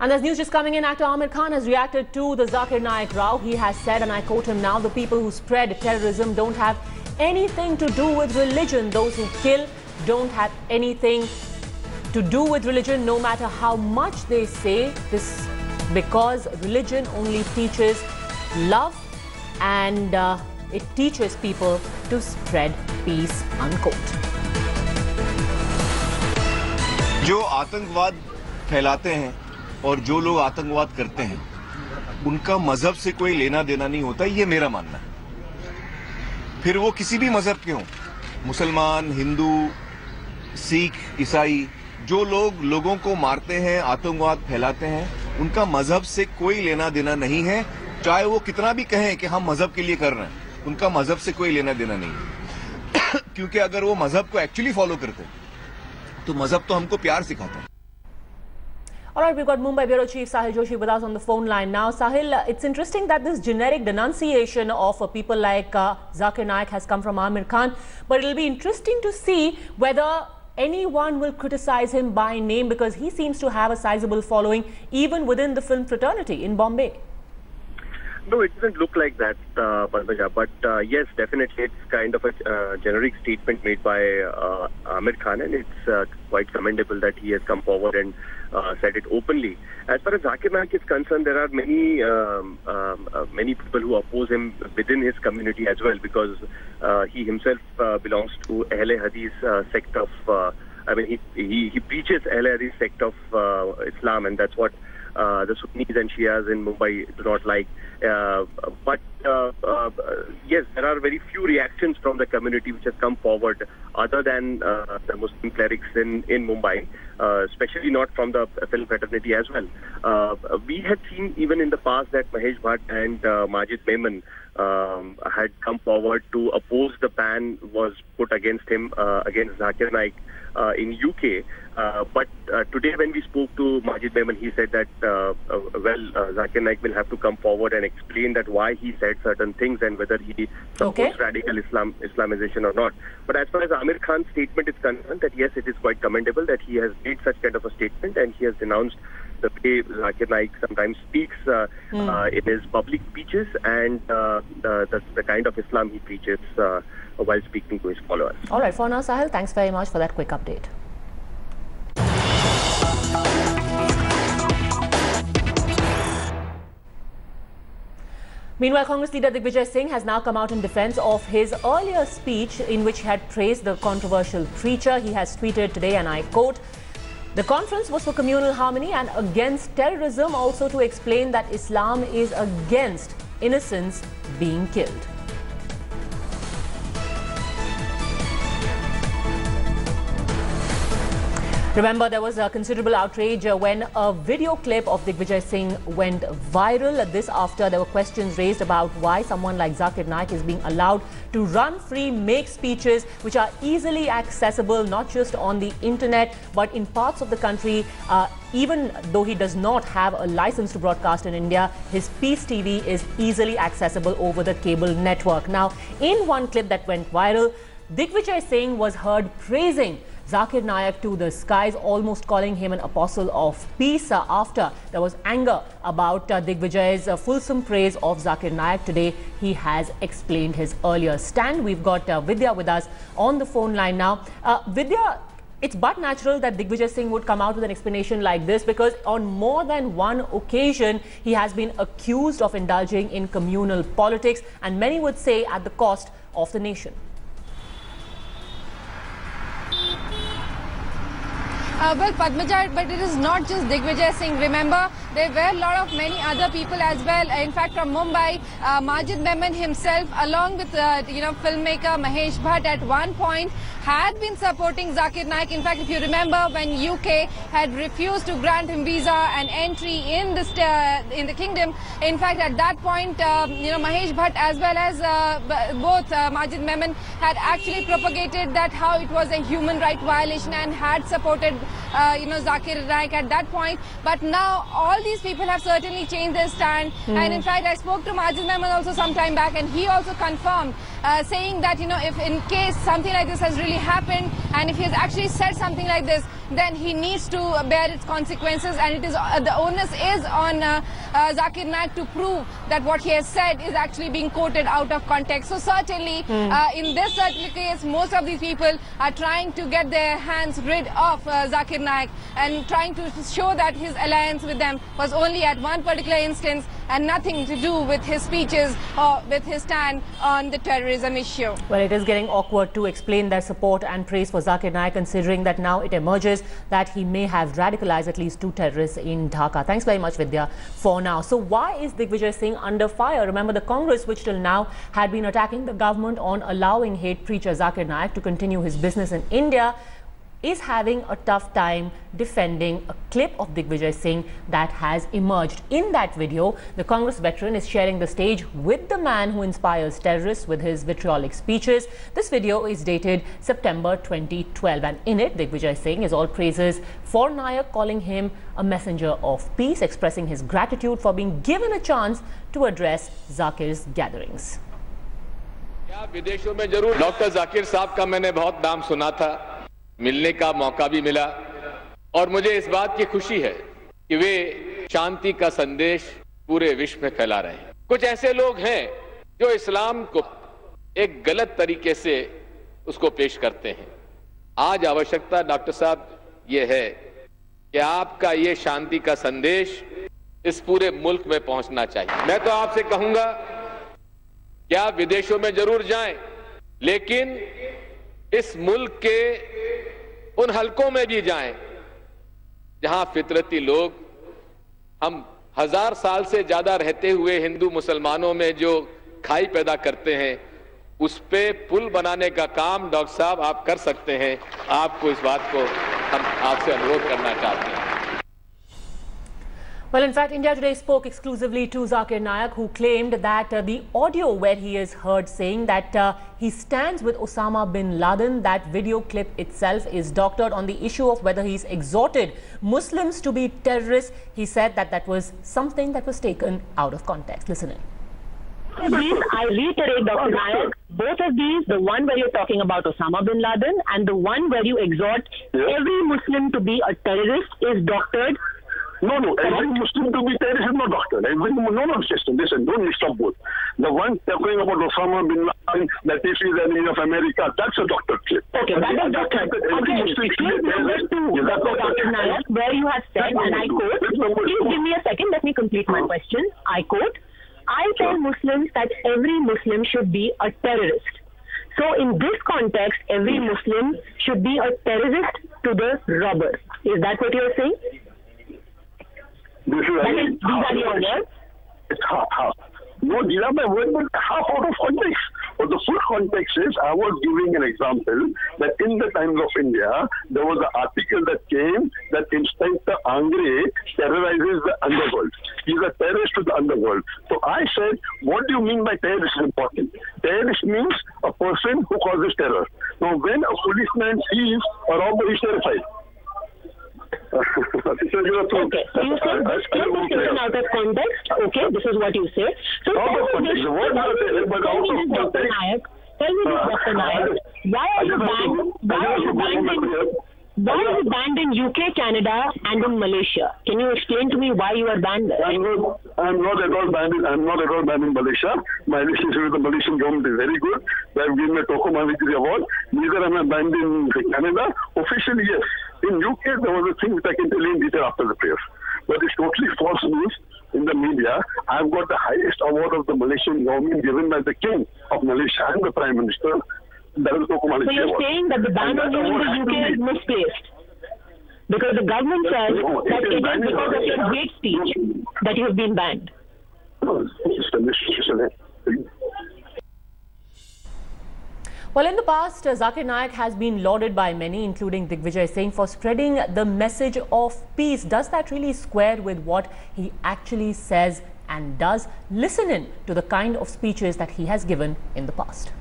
And there's news just coming in. Actor Aamir Khan has reacted to the Zakir Naik row. He has said, and I quote him now, the people who spread terrorism don't have anything to do with religion. Those who kill don't have anything to do with religion, no matter how much they say this, because religion only teaches love and it teaches people to spread peace, unquote. जो आतंकवाद फैलाते हैं और जो लोग आतंकवाद करते हैं उनका मजहब से कोई लेना देना नहीं होता, ये मेरा मानना है। फिर वो किसी भी मजहब के हों, मुसलमान, हिंदू, सिख, ईसाई, जो लोग लोगों को मारते हैं, आतंकवाद फैलाते हैं, उनका मजहब से कोई लेना देना नहीं है। चाहे वो कितना भी कहें कि हम मजहब के लिए कर रहे हैं, उनका मजहब से कोई लेना देना नहीं है। क्योंकि अगर वो मजहब को एक्चुअली फॉलो करते तो मजहब तो हमको प्यार सिखाता है। All right, we've got Mumbai Bureau Chief Sahil Joshi with us on the phone line now. Sahil, it's interesting that this generic denunciation of people like Zakir Naik has come from Aamir Khan, but it'll be interesting to see whether anyone will criticize him by name, because he seems to have a sizable following even within the film fraternity in Bombay. No, it doesn't look like that, Padmaja, but yes, definitely it's kind of a generic statement made by Aamir Khan, and it's quite commendable that he has come forward and said it openly. As far as Zakir Naik is concerned, there are many people who oppose him within his community as well, because he himself belongs to Ahle Hadith sect of, he preaches Ahle Hadith sect of Islam, and that's what the Sunnis and Shias in Mumbai do not like. But yes, there are very few reactions from the community which has come forward other than the Muslim clerics in Mumbai, especially not from the film fraternity as well. We had seen even in the past that Mahesh Bhatt and Majid Memon had come forward to oppose the ban was put against him, against Zakir Naik in UK. But today when we spoke to Majid Memon, he said that, Zakir Naik will have to come forward and explain that why he said certain things and whether he supports radical Islamization or not. But as far as Aamir Khan's statement is concerned, that yes, it is quite commendable that he has made such kind of a statement, and he has denounced the way Zakir Naik sometimes speaks in his public speeches, and the kind of Islam he preaches while speaking to his followers. All right, for now, Sahil, thanks very much for that quick update. Meanwhile, Congress leader Digvijay Singh has now come out in defense of his earlier speech in which he had praised the controversial preacher. He has tweeted today, and I quote, "The conference was for communal harmony and against terrorism, also to explain that Islam is against innocents being killed." Remember, there was a considerable outrage when a video clip of Digvijay Singh went viral. This after there were questions raised about why someone like Zakir Naik is being allowed to run free, make speeches which are easily accessible, not just on the internet, but in parts of the country. Even though he does not have a license to broadcast in India, his Peace TV is easily accessible over the cable network. Now, in one clip that went viral, Digvijay Singh was heard praising Zakir Naik to the skies, almost calling him an apostle of peace. After there was anger about Digvijay's fulsome praise of Zakir Naik, today he has explained his earlier stand. We've got Vidya with us on the phone line now. Vidya, it's but natural that Digvijay Singh would come out with an explanation like this, because on more than one occasion he has been accused of indulging in communal politics, and many would say at the cost of the nation. Well, Padmaja, but it is not just Digvijay Singh. Remember, there were a lot of many other people as well. In fact, from Mumbai, Majid Memon himself, along with filmmaker Mahesh Bhatt, at one point had been supporting Zakir Naik. In fact, if you remember, when UK had refused to grant him visa and entry in the kingdom, in fact, at that point, Mahesh Bhatt as well as both Majid Memon had actually propagated that how it was a human right violation and had supported Zakir Naik at that point. But now all these people have certainly changed their stand. And in fact, I spoke to Majid Memon also some time back, and he also confirmed, saying that if in case something like this has really happened, and if he has actually said something like this, then he needs to bear its consequences, and it is the onus is on Zakir Naik to prove that what he has said is actually being quoted out of context. So certainly in this certain case, most of these people are trying to get their hands rid of Zakir Naik and trying to show that his alliance with them was only at one particular instance and nothing to do with his speeches or with his stand on the terrorism issue. Well, it is getting awkward to explain their support and praise for Zakir Naik, considering that now it emerges that he may have radicalized at least 2 terrorists in Dhaka. Thanks very much, Vidya, for now. So why is Digvijay Singh under fire? Remember, the Congress, which till now had been attacking the government on allowing hate preacher Zakir Naik to continue his business in India, is having a tough time defending a clip of Digvijay Singh that has emerged. In that video, the Congress veteran is sharing the stage with the man who inspires terrorists with his vitriolic speeches. This video is dated September 2012, and in it, Digvijay Singh is all praises for Nayak, calling him a messenger of peace, expressing his gratitude for being given a chance to address Zakir's gatherings. विदेशों में जरूर doctor Zakir साहब का मैंने बहुत नाम सुना था, मिलने का मौका भी मिला, और मुझे इस बात की खुशी है कि वे शांति का संदेश पूरे विश्व में फैला रहे हैं। कुछ ऐसे लोग हैं जो इस्लाम को एक गलत तरीके से उसको पेश करते हैं। आज आवश्यकता डॉक्टर साहब ये है कि आपका ये शांति का संदेश इस पूरे मुल्क में पहुंचना चाहिए। मैं तो आपसे कहूंगा कि आप विदेशों में जरूर जाएं, लेकिन इस मुल्क के उन हलकों में भी जाएं जहां फितरती लोग, हम 1000 साल से ज्यादा रहते हुए हिंदू मुसलमानों में जो खाई पैदा करते हैं, उस पे पुल बनाने का काम डॉक्टर साहब आप कर सकते हैं। आपको इस बात को हम आपसे अनुरोध करना चाहते हैं। Well, in fact, India Today spoke exclusively to Zakir Naik, who claimed that the audio where he is heard saying that he stands with Osama bin Laden, that video clip itself is doctored on the issue of whether he's exhorted Muslims to be terrorists. He said that that was something that was taken out of context. Listen in. These, I reiterate, Dr. Nayak, both of these, the one where you're talking about Osama bin Laden and the one where you exhort every Muslim to be a terrorist, is doctored. No, every Muslim to be terrorist is not doctored. No, sister, listen, don't mix up both. The one talking about Osama bin Laden, that if he's enemy of America, that's a doctored clip. Okay, that is doctored. Okay, clip number 2, Dr. Nayak, where you have said, and I quote, please give me a second, let me complete my question. I quote, I tell Muslims that every Muslim should be a terrorist. So in this context, every Muslim should be a terrorist to the robbers. Is that what you're saying? These are your words? It's half. No, these are my words, but half out of context. But the full context is, I was giving an example that in the times of India, there was an article that came that Inspector Angre terrorizes the underworld. He's a terrorist to the underworld. So I said, what do you mean by terrorist is important? Terrorist means a person who causes terror. Now, when a policeman sees a robber, he's terrified. Okay, so you said this clip is taken out of context. Okay, this is what you say. So tell me this, Dr. Nayak, why are you banned in UK, Canada and in Malaysia? Can you explain to me why you are banned there? I'm not at all banned in Malaysia. My relationship with the Malaysian government is very good. They have given me a Toko Mavitri award. Neither am I banned in Canada. Officially, yes. In UK, there was a thing which I can tell you in detail after the prayers. But it's totally false news in the media. I've got the highest award of the Malaysian government given by the King of Malaysia and the Prime Minister. That is Toko Mavitri award. So you're saying that the ban on you in the UK is misplaced? Because the government says that it is because of your hate speech that you have been banned. Well, in the past, Zakir Naik has been lauded by many, including Digvijay Singh, for spreading the message of peace. Does that really square with what he actually says and does? Listen in to the kind of speeches that he has given in the past.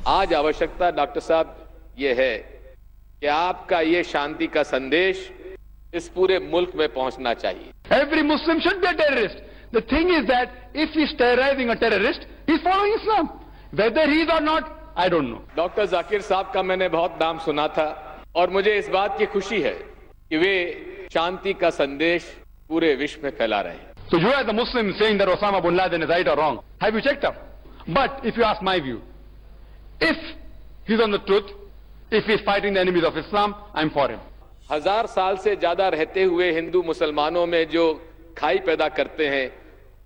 आज आवश्यकता doctor साहब ये है कि आपका ये शांति का संदेश इस पूरे मुल्क में पहुंचना चाहिए। Every Muslim should be a terrorist. The thing is that if he's terrorizing a terrorist, he's following Islam. Whether he is or not, I don't know. Doctor Zakir साहब का मैंने बहुत नाम सुना था, और मुझे इस बात की खुशी है कि वे शांति का संदेश पूरे विश्व में फैला रहे हैं. So you as a Muslim saying that Osama bin Laden is right or wrong, have you checked up? But if you ask my view, if he's on the truth, if he's fighting the enemies of Islam, I'm for him. 1000 साल से ज्यादा रहते हुए हिंदू मुसलमानों में जो खाई पैदा करते हैं,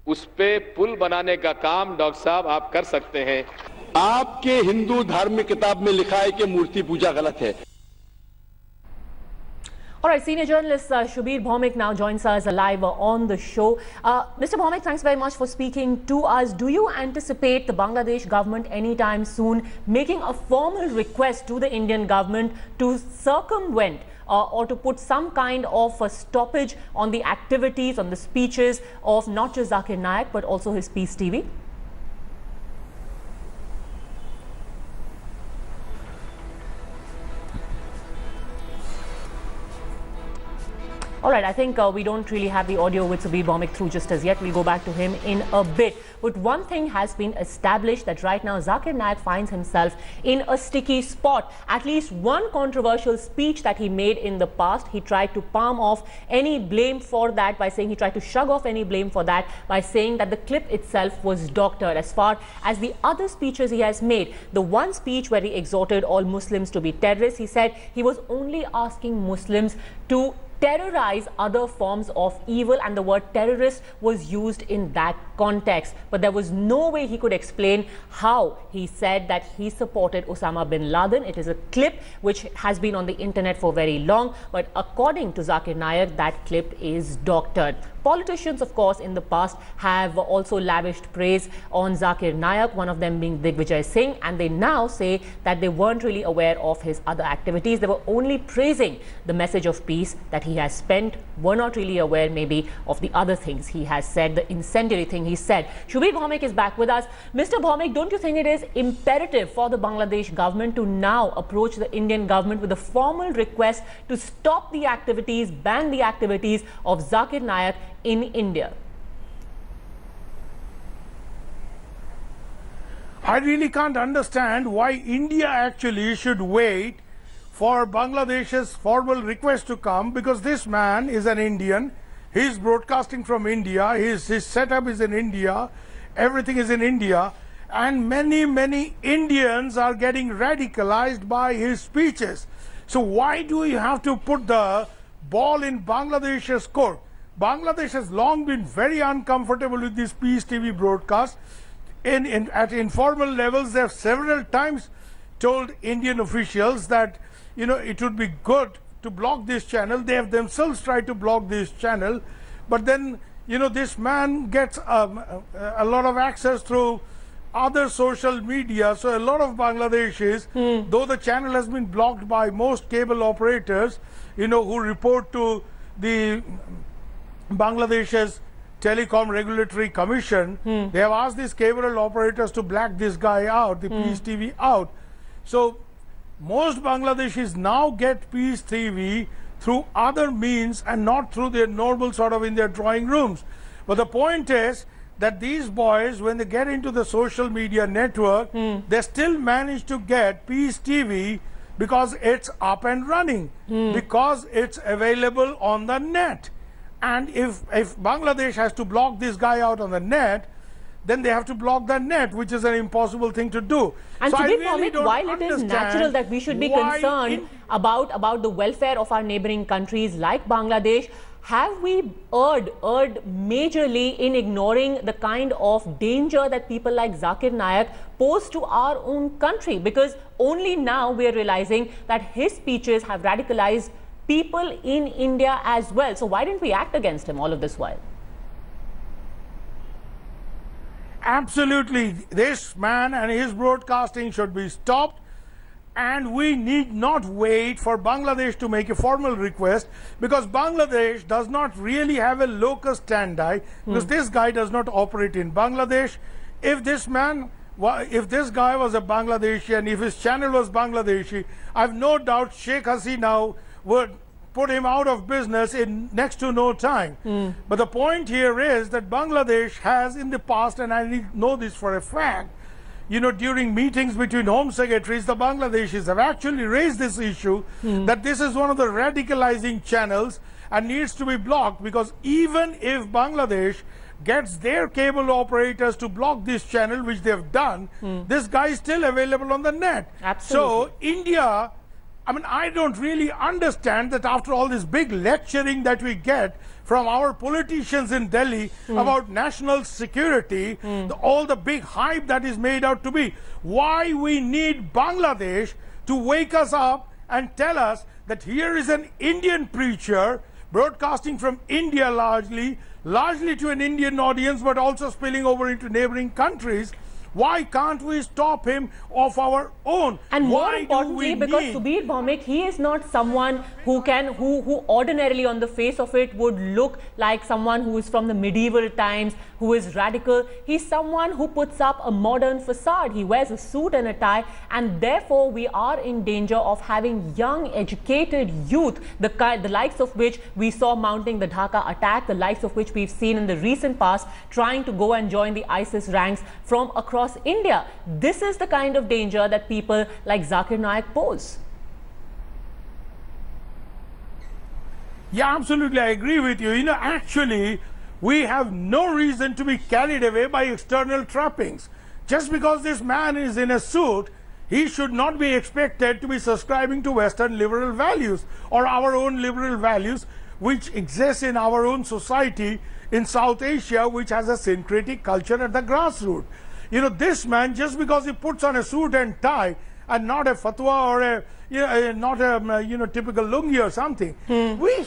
उस पे पुल बनाने का काम डॉक्टर साहब आप कर सकते हैं. आपके हिंदू धार्मिक किताब में लिखा है कि मूर्ति पूजा गलत है. All right, senior journalist Shubir Bhaumik now joins us live on the show. Mr. Bhaumik, thanks very much for speaking to us. Do you anticipate the Bangladesh government anytime soon making a formal request to the Indian government to circumvent or to put some kind of a stoppage on the activities, on the speeches of not just Zakir Naik, but also his Peace TV? All right, I think we don't really have the audio with Shubir Bhaumik through just as yet. We'll go back to him in a bit. But one thing has been established, that right now Zakir Naik finds himself in a sticky spot. At least one controversial speech that he made in the past, he tried to palm off any blame for that by saying, he tried to shrug off any blame for that by saying that the clip itself was doctored. As far as the other speeches he has made, the one speech where he exhorted all Muslims to be terrorists, he said he was only asking Muslims to terrorize other forms of evil, and the word terrorist was used in that context. But there was no way he could explain how he said that he supported Osama bin Laden. It is a clip which has been on the internet for very long, but according to Zakir Naik, that clip is doctored. Politicians, of course, in the past have also lavished praise on Zakir Naik, one of them being Digvijay Singh, and they now say that they weren't really aware of his other activities. They were only praising the message of peace that he has spent, were not really aware maybe of the other things he has said, the incendiary thing he said. Shubir Bhaumik is back with us. Mr. Bhaumik, don't you think it is imperative for the Bangladesh government to now approach the Indian government with a formal request to stop the activities, ban the activities of Zakir Naik in India? I really can't understand why India actually should wait for Bangladesh's formal request to come, because this man is an Indian. He's broadcasting from India. His setup is in India. Everything is in India. And many Indians are getting radicalized by his speeches. So why do we have to put the ball in Bangladesh's court? Bangladesh has long been very uncomfortable with this Peace TV broadcast. At informal levels, they have several times told Indian officials that, you know, it would be good to block this channel. They have themselves tried to block this channel. But then, you know, this man gets a lot of access through other social media. So a lot of Bangladeshis, though the channel has been blocked by most cable operators, you know, who report to the Bangladesh's Telecom Regulatory Commission, they have asked these cable operators to black this guy out, the Peace TV out. So most Bangladeshis now get Peace TV through other means and not through their normal sort of in their drawing rooms. But the point is that these boys, when they get into the social media network, they still manage to get Peace TV because it's up and running, because it's available on the net. And if Bangladesh has to block this guy out on the net, then they have to block the net, which is an impossible thing to do. And so Shubir Bhaumik, while it is natural that we should be concerned about the welfare of our neighboring countries like Bangladesh, have we erred majorly in ignoring the kind of danger that people like Zakir Naik pose to our own country? Because only now we are realizing that his speeches have radicalized people in India as well. So why didn't we act against him all of this while? Absolutely. This man and his broadcasting should be stopped, and we need not wait for Bangladesh to make a formal request, because Bangladesh does not really have a locus standi, because this guy does not operate in Bangladesh. If this guy was a Bangladeshi and if his channel was Bangladeshi, I have no doubt Sheikh Hasina would put him out of business in next to no time. But the point here is that Bangladesh has in the past, and I know this for a fact, during meetings between home secretaries, the Bangladeshis have actually raised this issue that this is one of the radicalizing channels and needs to be blocked, because even if Bangladesh gets their cable operators to block this channel, which they have done, this guy is still available on the net. Absolutely. So India, I mean, I don't really understand that after all this big lecturing that we get from our politicians in Delhi about national security, all the big hype that is made out to be, why we need Bangladesh to wake us up and tell us that here is an Indian preacher broadcasting from India largely to an Indian audience, but also spilling over into neighboring countries. Why can't we stop him of our own? And more Why importantly, because Subir Bhaumik, he is not someone who ordinarily on the face of it would look like someone who is from the medieval times, who is radical. He's someone who puts up a modern facade. He wears a suit and a tie, and therefore we are in danger of having young, educated youth, the likes of which we saw mounting the Dhaka attack, the likes of which we've seen in the recent past, trying to go and join the ISIS ranks from across India. This is the kind of danger that people like Zakir Naik pose. Yeah, absolutely, I agree with you. Actually, we have no reason to be carried away by external trappings. Just because this man is in a suit, he should not be expected to be subscribing to Western liberal values or our own liberal values, which exist in our own society in South Asia, which has a syncretic culture at the grassroots. This man, just because he puts on a suit and tie and not a fatwa or not a typical lungi or something, we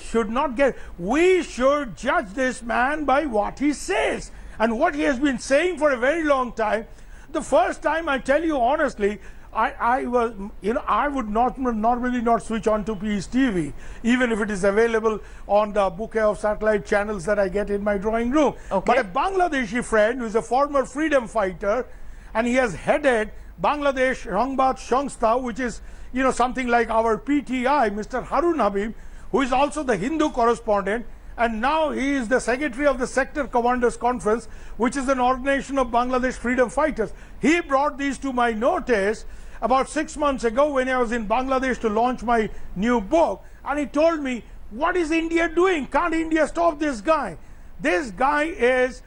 should judge this man by what he says and what he has been saying for a very long time. The first time, I tell you honestly, I would normally not switch on to Peace TV, even if it is available on the bouquet of satellite channels that I get in my drawing room. Okay. But a Bangladeshi friend who is a former freedom fighter, and he has headed Bangladesh Rangbat Shangstha, which is something like our PTI, Mr. Harun Habib, who is also the Hindu correspondent, and now he is the secretary of the Sector Commanders Conference, which is an organization of Bangladesh freedom fighters. He brought these to my notice about 6 months ago when I was in Bangladesh to launch my new book, and he told me, what is India doing? Can't India stop this guy? This guy is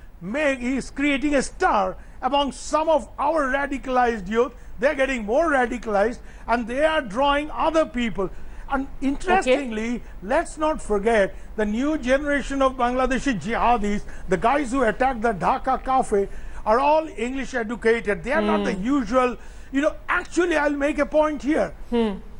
creating a star among some of our radicalized youth. They're getting more radicalized and they are drawing other people. And interestingly, let's not forget the new generation of Bangladeshi jihadis, the guys who attacked the Dhaka cafe, are all English educated. They are not the usual. Actually, I'll make a point here.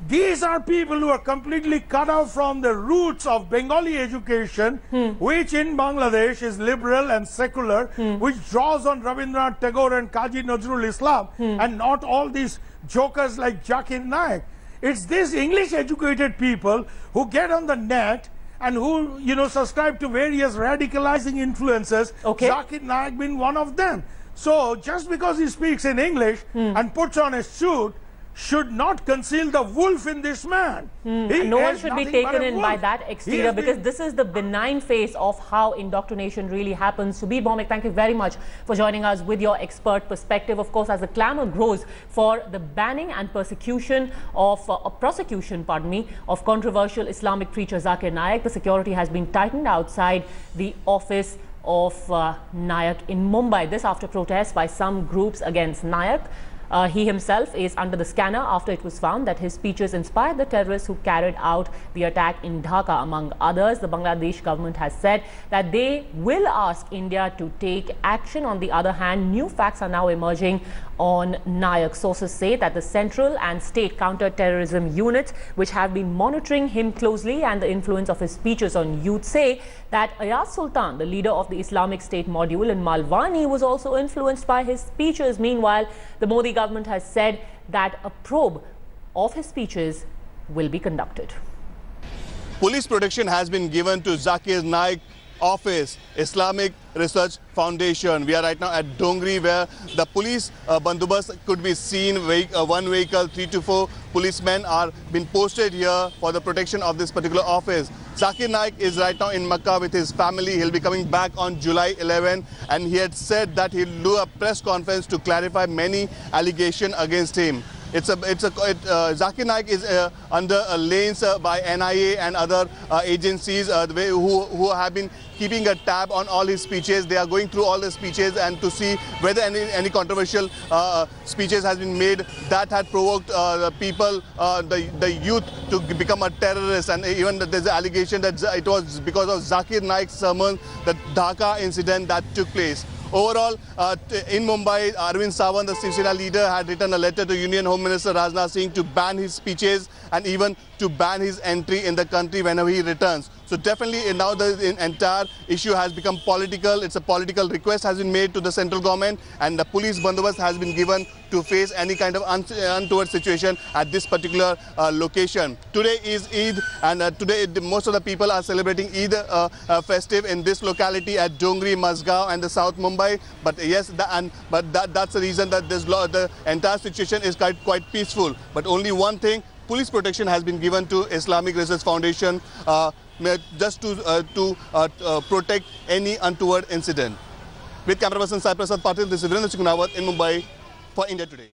These are people who are completely cut off from the roots of Bengali education, which in Bangladesh is liberal and secular, which draws on Rabindranath Tagore and Kazi Nazrul Islam, and not all these jokers like Zakir Naik. It's these English educated people who get on the net and who, subscribe to various radicalizing influences, Zakir Naik being one of them. So just because he speaks in English and puts on a suit should not conceal the wolf in this man. No one should be taken in by that exterior, because this is the benign face of how indoctrination really happens. Subir Bhaumik, thank you very much for joining us with your expert perspective. Of course, as the clamor grows for the banning and prosecution of controversial Islamic preacher Zakir Naik, the security has been tightened outside the office of Naik in Mumbai. This after protests by some groups against Naik. He himself is under the scanner after it was found that his speeches inspired the terrorists who carried out the attack in Dhaka, among others. The Bangladesh government has said that they will ask India to take action. On the other hand, new facts are now emerging on Naik. Sources say that the central and state counter-terrorism units, which have been monitoring him closely and the influence of his speeches on youth, say that Ayaz Sultan, the leader of the Islamic State module in Malwani, was also influenced by his speeches. Meanwhile, the Modi government has said that a probe of his speeches will be conducted. Police protection has been given to Zakir Naik office, Islamic Research Foundation. We are right now at Dongri, where the police bandobast could be seen. One vehicle, 3 to 4 policemen are been posted here for the protection of this particular office. Zakir Naik is right now in Makkah with his family. He'll be coming back on July 11, and he had said that he'll do a press conference to clarify many allegations against him. Zakir Naik is under lanes by NIA and other agencies who have been keeping a tab on all his speeches. They are going through all the speeches and to see whether any controversial speeches has been made that had provoked the people, the youth to become a terrorist. And even there's an allegation that it was because of Zakir Naik's sermon, the Dhaka incident that took place. Overall, in Mumbai, Arvind Sawant, the Shiv Sena leader, had written a letter to Union Home Minister Rajnath Singh to ban his speeches and even to ban his entry in the country whenever he returns. So definitely now the entire issue has become political. It's a political request has been made to the central government, and the police bandobast has been given to face any kind of untoward situation at this particular location. Today is Eid, and today most of the people are celebrating Eid festive in this locality at Dongri, Mazgaon and the South Mumbai. But yes, that's the reason that the entire situation is quite peaceful. But only one thing, police protection has been given to Islamic Research Foundation just to protect any untoward incident. With camera person Sai Prasad Patil, this is Virendra Chikunawat in Mumbai for India Today.